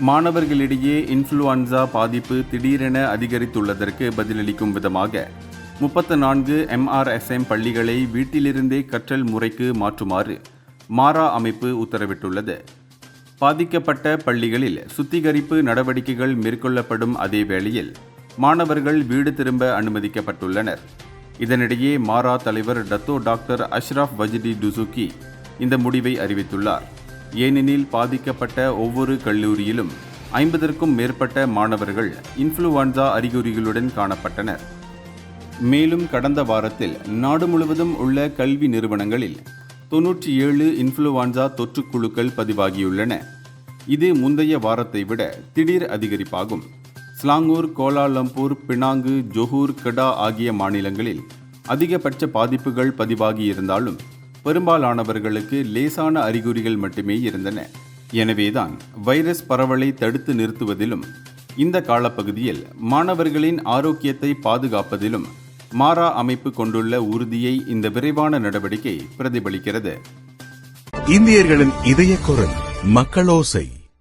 மாணவர்களிடையே இன்ஃப்ளூயன்சா பாதிப்பு திடீரென அதிகரித்துள்ளதற்கு பதிலளிக்கும் விதமாக 34 MRSM பள்ளிகளை வீட்டிலிருந்தே கற்றல் முறைக்கு மாற்றுமாறு மாரா அமைப்பு உத்தரவிட்டுள்ளது. பாதிக்கப்பட்ட பள்ளிகளில் சுத்திகரிப்பு நடவடிக்கைகள் மேற்கொள்ளப்படும் அதே வேளையில் மாணவர்கள் வீடு திரும்ப அனுமதிக்கப்பட்டுள்ளனர். இதனிடையே மாரா தலைவர் டாக்டர் அஷ்ரஃப் வஜிடி டுசுகி இந்த முடிவை அறிவித்துள்ளார். ஏனெனில் பாதிக்கப்பட்ட ஒவ்வொரு கல்லூரியிலும் 50க்கும் மேற்பட்ட மாணவர்கள் இன்ஃப்ளூயன்சா அறிகுறிகளுடன் காணப்பட்டனர். மேலும் கடந்த வாரத்தில் நாடு முழுவதும் உள்ள கல்வி நிறுவனங்களில் 97 இன்ஃப்ளூயன்சா தொற்றுக்குழுக்கள் பதிவாகியுள்ளன. இது முந்தைய வாரத்தை விட திடீர் அதிகரிப்பாகும். ஸ்லாங்கூர், கோலாலம்பூர், பினாங்கு, ஜொஹூர், கடா ஆகிய மாநிலங்களில் அதிகபட்ச பாதிப்புகள் பதிவாகியிருந்தாலும் பெரும்பாலானவர்களுக்கு லேசான அறிகுறிகள் மட்டுமே இருந்தன. எனவேதான் வைரஸ் பரவலை தடுத்து நிறுத்துவதிலும் இந்த காலப்பகுதியில் மாணவர்களின் ஆரோக்கியத்தை பாதுகாப்பதிலும் மாரா அமைப்பு கொண்டுள்ள உறுதியை இந்த விரைவான நடவடிக்கை பிரதிபலிக்கிறது. இந்தியர்களின் இதய குரல் மக்களோசை.